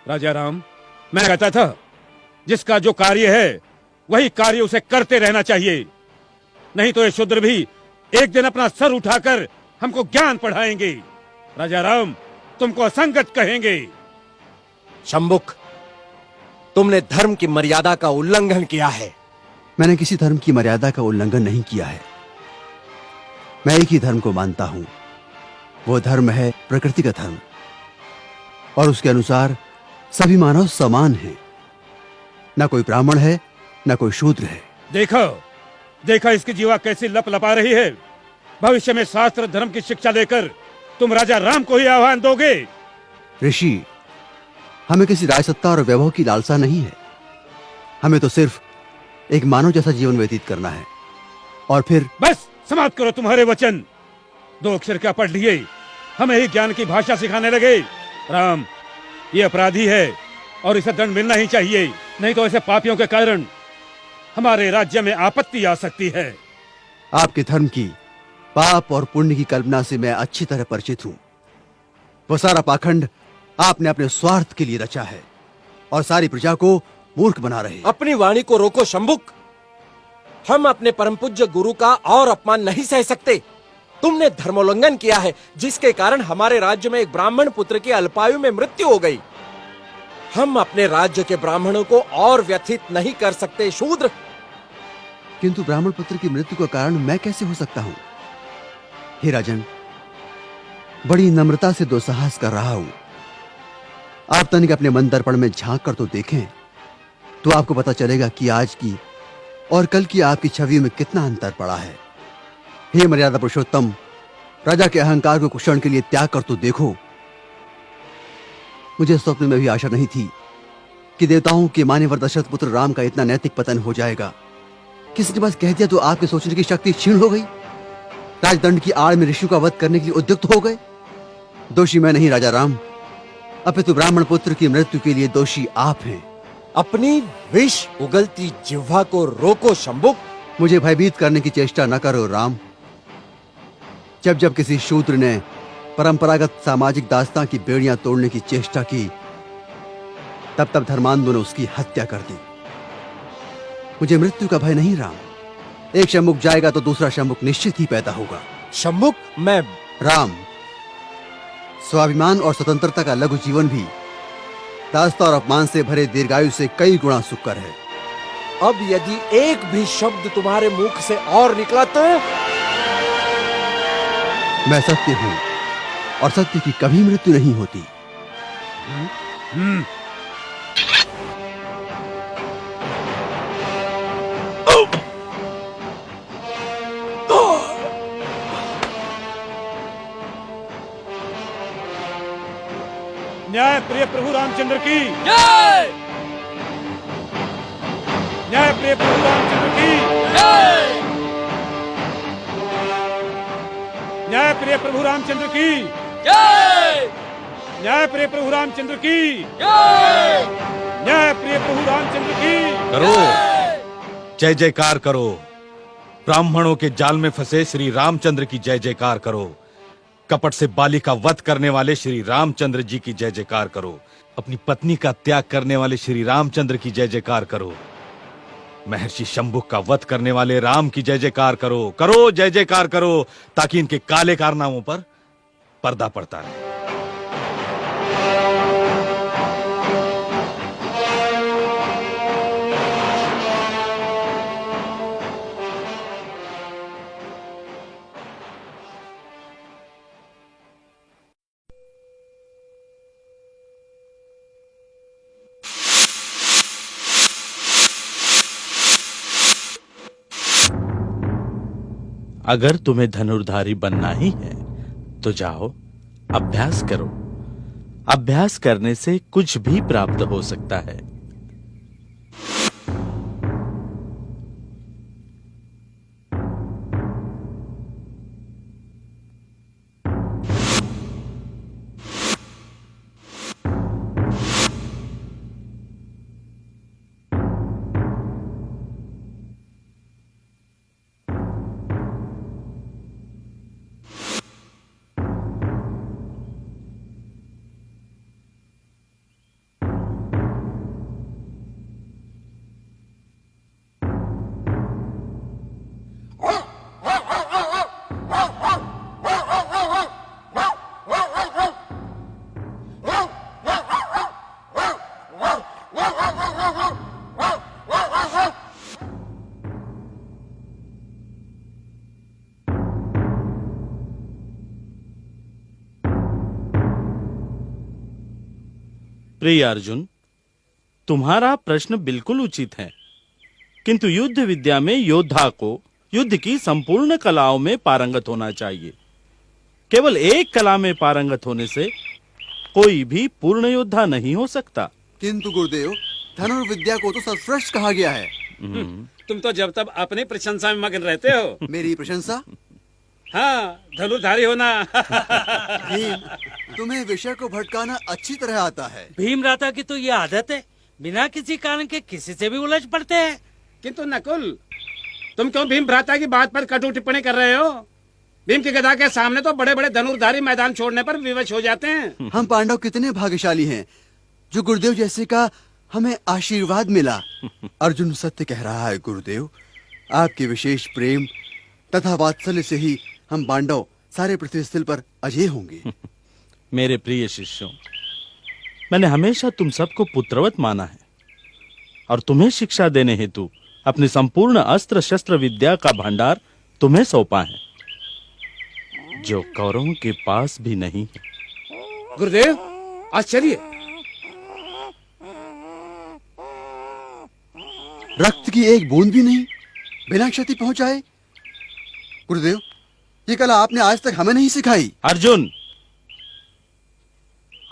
राजा राम, मैं कहता था जिसका जो कार्य है वही कार्य उसे करते रहना चाहिए, नहीं तो ये शूद्र भी एक दिन अपना सर उठाकर हमको ज्ञान पढ़ाएंगे। राजा राम, तुमको असंगत कहेंगे। शंभुक, तुमने धर्म की मर्यादा का उल्लंघन किया है। मैंने किसी धर्म की मर्यादा का उल्लंघन नहीं किया है। मैं एक ही धर्म को मानता हूं, वो धर्म है प्रकृति का धर्म, और उसके अनुसार सभी मानव समान हैं। ना कोई ब्राह्मण है, ना कोई शूद्र है। देखो देखो इसकी जीवा कैसी लप लपा रही है। भविष्य में शास्त्र धर्म की शिक्षा लेकर तुम राजा राम को ही आह्वान दोगे। ऋषि, हमें किसी राजसत्ता और वैभव की लालसा नहीं है। हमें तो सिर्फ एक मानव जैसा जीवन व्यतीत करना है। और फिर बस समाप्त करो तुम्हारे वचन। 2 अक्षर क्या पढ़ लिए, हमें ही ज्ञान की भाषा सिखाने लगे। राम, ये अपराधी है और इसे दंड मिलना ही चाहिए, नहीं तो ऐसे पापियों के कारण हमारे राज्य में आपत्ति आ सकती है। आपके धर्म की पाप और पुण्य की कल्पना से मैं अच्छी तरह परिचित हूं। वो सारा पाखंड आपने अपने स्वार्थ के लिए रचा है और सारी प्रजा को मूर्ख बना रहे। अपनी वाणी को रोको शंभुक। हम अपने परम पूज्य गुरु का और अपमान नहीं सह सकते। तुमने धर्मोल्लंघन किया है, जिसके कारण हमारे राज्य में एक ब्राह्मण पुत्र की अल्पायु में मृत्यु हो गई। हम अपने राज्य के ब्राह्मणों को और व्यथित नहीं कर सकते शूद्र। किंतु ब्राह्मण पुत्र की मृत्यु का कारण मैं कैसे हो सकता हूं? हे राजन, बड़ी नम्रता से दुस्साहस कर रहा हूं। आप तनिक अपने मन दर्पण में झांक कर तो देखें, तो आपको पता चलेगा कि आज की और कल की आपकी छवि में कितना अंतर पड़ा है। हे मर्यादा पुरुषोत्तम, राजा के अहंकार को कुछ क्षण के लिए त्याग कर तो देखो। मुझे स्वप्न में भी आशा नहीं थी कि देवताओं के मान्यवर दशरथ पुत्र राम का इतना नैतिक पतन हो जाएगा। किसी ने बस कह दिया तो आपके सोचने की शक्ति क्षीण हो गई। राजदंड की आड़ में ऋषियों का वध करने के लिए उद्युक्त हो गए। दोषी मैं नहीं राजा राम, अपितु ब्राह्मण पुत्र की मृत्यु के लिए दोषी आप हैं। अपनी विष उगलती जिह्वा को रोको शंभुक। मुझे भयभीत करने की चेष्टा न करो राम। जब जब किसी शूद्र ने परंपरागत सामाजिक दास्तां की बेड़ियां तोड़ने की चेष्टा की, तब तब धर्मांधों ने उसकी हत्या कर दी। मुझे मृत्यु का भय नहीं राम। एक शंभुक जाएगा तो दूसरा शंभुक निश्चित ही पैदा होगा। शंभुक, मैं राम, स्वाभिमान और स्वतंत्रता का लघु जीवन भी दास्ता और अपमान से भरे दीर्घायु से कई गुना सुखकर है। अब यदि एक भी शब्द तुम्हारे मुख से और निकला तो मैं सत्य हूं और सत्य की कभी मृत्यु नहीं होती। न्याय प्रिय प्रभु रामचंद्र की जय। न्याय प्रिय प्रभु रामचंद्र की जय। न्याय प्रिय प्रभु रामचंद्र की जय। न्याय प्रिय प्रभु रामचंद्र की जय। न्याय प्रिय प्रभु रामचंद्र की करो, जय जयकार करो। ब्राह्मणों के जाल में फंसे श्री रामचंद्र की जय जयकार करो। कपट से बाली का वध करने वाले श्री रामचंद्र जी की जय जयकार करो। अपनी पत्नी का त्याग करने वाले श्री रामचंद्र की जय जयकार करो। महर्षि शंभुक का वध करने वाले राम की जय जयकार करो। करो, जय जयकार करो, ताकि इनके काले कारनामों पर पर्दा पड़ता रहे। अगर तुम्हें धनुर्धारी बनना ही है तो जाओ, अभ्यास करो। अभ्यास करने से कुछ भी प्राप्त हो सकता है। प्रिय अर्जुन, तुम्हारा प्रश्न बिल्कुल उचित है, किंतु युद्ध विद्या में योद्धा को युद्ध की संपूर्ण कलाओं में पारंगत होना चाहिए। केवल एक कला में पारंगत होने से कोई भी पूर्ण योद्धा नहीं हो सकता। किंतु गुरुदेव, धनुर्विद्या को तो सर्वश्रेष्ठ कहा गया है। तुम तो जब तब अपनी प्रशंसा में मगन रहते हो। मेरी प्रशंसा? हाँ, धनुर्धारी होना। भीम, तुम्हें विषय को भटकाना अच्छी तरह आता है। भीमराता की तो ये आदत है, बिना किसी कारण के किसी से भी उलझ पड़ते हैं। किंतु नकुल, तुम क्यों भीम भ्राता की बात पर कटु टिप्पणी कर रहे हो? भीम की गदा के सामने तो बड़े बड़े धनुर्धारी मैदान छोड़ने पर विवश हो जाते हैं। हम पांडव कितने भाग्यशाली हैं जो गुरुदेव जैसे का हमें आशीर्वाद मिला। अर्जुन सत्य कह रहा है गुरुदेव, आपके विशेष प्रेम तथा वात्सल्य से ही हम पांडव सारे पृथ्वी स्थल पर अजय होंगे। मेरे प्रिय शिष्यों, मैंने हमेशा तुम सबको पुत्रवत माना है और तुम्हें शिक्षा देने हेतु अपनी संपूर्ण अस्त्र शस्त्र विद्या का भंडार तुम्हें सौंपा है, जो कौरवों के पास भी नहीं है। गुरुदेव, आश्चर्य! रक्त की एक बूंद भी नहीं, बिना क्षति पहुंचाए। गुरुदेव, ये कला आपने आज तक हमें नहीं सिखाई। अर्जुन,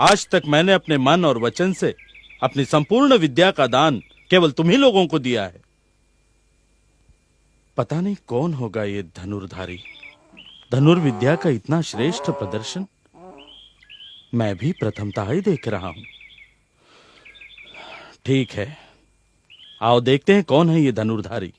आज तक मैंने अपने मन और वचन से अपनी संपूर्ण विद्या का दान केवल तुम्ही लोगों को दिया है। पता नहीं कौन होगा ये धनुर्धारी। धनुर्विद्या का इतना श्रेष्ठ प्रदर्शन मैं भी प्रथमतः ही देख रहा हूं। ठीक है, आओ देखते हैं कौन है ये धनुर्धारी।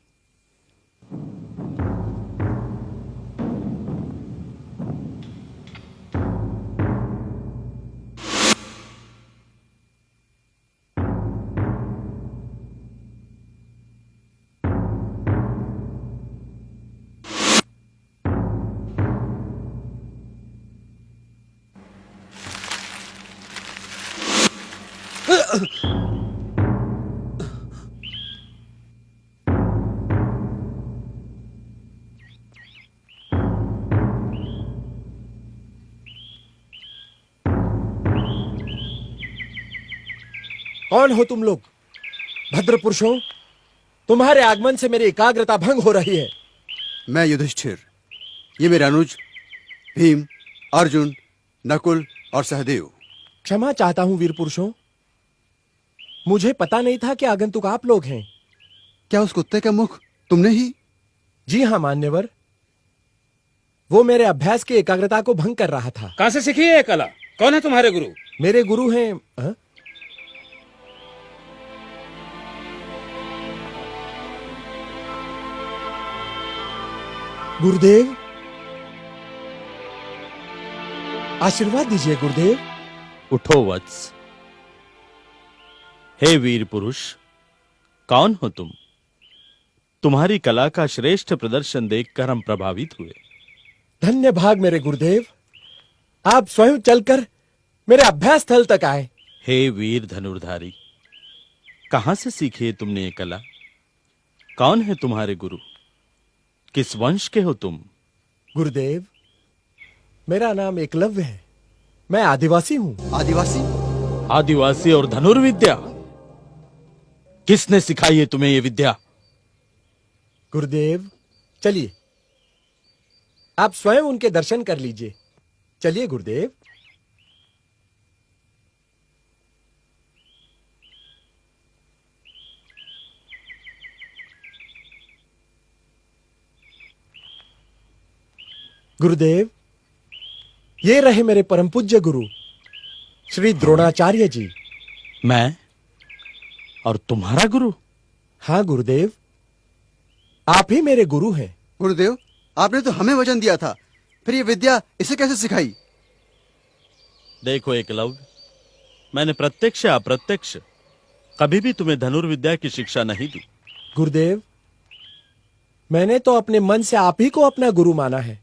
कौन हो तुम लोग? भद्र पुरुषों, तुम्हारे आगमन से मेरी एकाग्रता भंग हो रही है। मैं युधिष्ठिर, ये मेरे अनुज भीम, अर्जुन, नकुल और सहदेव। क्षमा चाहता हूं वीर पुरुषों, मुझे पता नहीं था कि आगंतुक आप लोग हैं। क्या उस कुत्ते का मुख तुमने ही? जी हाँ मान्यवर, वो मेरे अभ्यास की एकाग्रता को भंग कर रहा था। कहां से सीखी है ये कला? कौन है तुम्हारे गुरु? मेरे गुरु हैं गुरुदेव, आशीर्वाद दीजिए गुरुदेव। उठो वत्स। हे वीर पुरुष, कौन हो तुम? तुम्हारी कला का श्रेष्ठ प्रदर्शन देखकर हम प्रभावित हुए। धन्य भाग मेरे गुरुदेव, आप स्वयं चलकर मेरे अभ्यास स्थल तक आए। हे वीर धनुर्धारी, कहां से सीखी है तुमने ये कला? कौन है तुम्हारे गुरु? किस वंश के हो तुम? गुरुदेव, मेरा नाम एकलव्य है, मैं आदिवासी हूं। आदिवासी? आदिवासी और धनुर्विद्या? किसने सिखाई है तुम्हें ये विद्या? गुरुदेव, चलिए आप स्वयं उनके दर्शन कर लीजिए। चलिए गुरुदेव। गुरुदेव, ये रहे मेरे परम पूज्य गुरु श्री द्रोणाचार्य जी। मैं और तुम्हारा गुरु? हाँ गुरुदेव, आप ही मेरे गुरु हैं। गुरुदेव, आपने तो हमें वचन दिया था, फिर ये विद्या इसे कैसे सिखाई? देखो एकलव्य, मैंने प्रत्यक्ष या अप्रत्यक्ष कभी भी तुम्हें धनुर्विद्या की शिक्षा नहीं दी। गुरुदेव, मैंने तो अपने मन से आप ही को अपना गुरु माना है।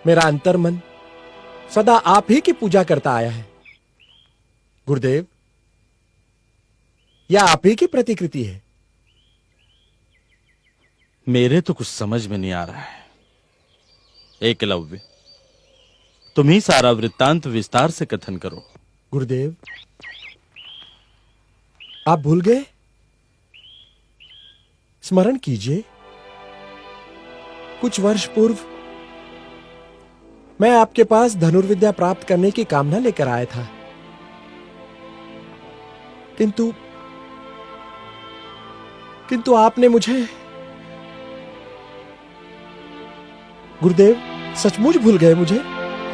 मेरा अंतर्मन सदा आप ही की पूजा करता आया है। गुरुदेव, यह आप ही की प्रतिकृति है। मेरे तो कुछ समझ में नहीं आ रहा है। एकलव्य, तुम ही सारा वृत्तांत विस्तार से कथन करो। गुरुदेव, आप भूल गए? स्मरण कीजिए, कुछ वर्ष पूर्व मैं आपके पास धनुर्विद्या प्राप्त करने की कामना लेकर आया था, किंतु आपने मुझे, गुरुदेव सचमुच भूल गए मुझे।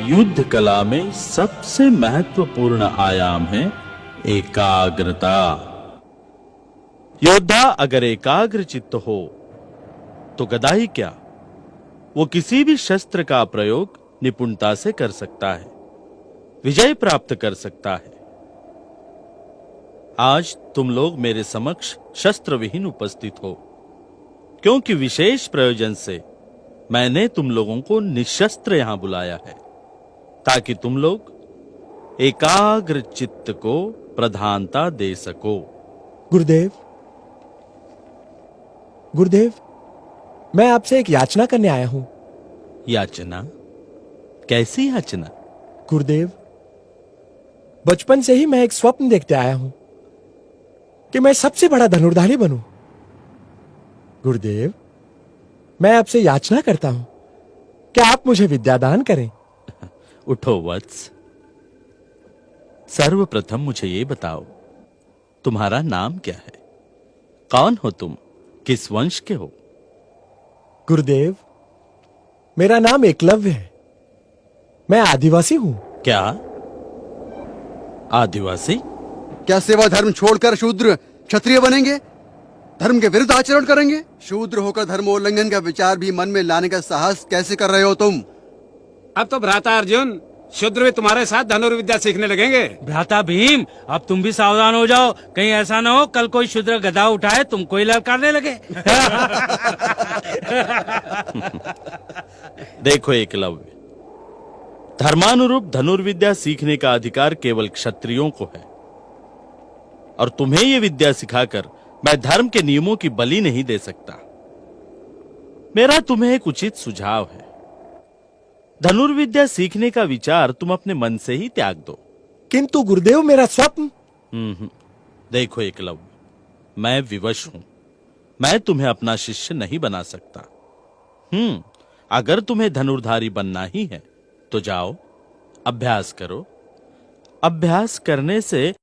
युद्ध कला में सबसे महत्वपूर्ण आयाम है एकाग्रता। योद्धा अगर एकाग्र चित्त हो तो गदा ही क्या, वो किसी भी शस्त्र का प्रयोग निपुणता से कर सकता है, विजय प्राप्त कर सकता है। आज तुम लोग मेरे समक्ष शस्त्र विहीन उपस्थित हो, क्योंकि विशेष प्रयोजन से मैंने तुम लोगों को निशस्त्र यहां बुलाया है, ताकि तुम लोग एकाग्र चित्त को प्रधानता दे सको। गुरुदेव, गुरुदेव, मैं आपसे एक याचना करने आया हूं। याचना? कैसी याचना? गुरुदेव, बचपन से ही मैं एक स्वप्न देखते आया हूं कि मैं सबसे बड़ा धनुर्धारी बनूं। गुरुदेव, मैं आपसे याचना करता हूं कि आप मुझे विद्यादान करें। उठो वत्स, सर्वप्रथम मुझे ये बताओ, तुम्हारा नाम क्या है? कौन हो तुम? किस वंश के हो? गुरुदेव, मेरा नाम एकलव्य है। मैं आदिवासी हूं। क्या आदिवासी? क्या सेवा धर्म छोड़कर शूद्र क्षत्रिय बनेंगे? धर्म के विरुद्ध आचरण करेंगे? शूद्र होकर धर्मोल्लंघन का विचार भी मन में लाने का साहस कैसे कर रहे हो तुम? अब तो भ्राता अर्जुन शूद्र भी तुम्हारे साथ धनुर्विद्या सीखने लगेंगे। भ्राता भीम, अब तुम भी सावधान हो जाओ, कहीं ऐसा ना हो कल कोई शूद्र गदा उठाए तुमको ही ललकारने लगे। देखो एकलव्य, धर्मानुरूप धनुर्विद्या सीखने का अधिकार केवल क्षत्रियों को है, और तुम्हें यह विद्या सिखाकर मैं धर्म के नियमों की बलि नहीं दे सकता। मेरा तुम्हें एक उचित सुझाव है, धनुर्विद्या सीखने का विचार तुम अपने मन से ही त्याग दो। किंतु गुरुदेव, मेरा स्वप्न। देखो एकलव्य, मैं विवश हूं, मैं तुम्हें अपना शिष्य नहीं बना सकता। अगर तुम्हें धनुर्धारी बनना ही है तो जाओ, अभ्यास करो। अभ्यास करने से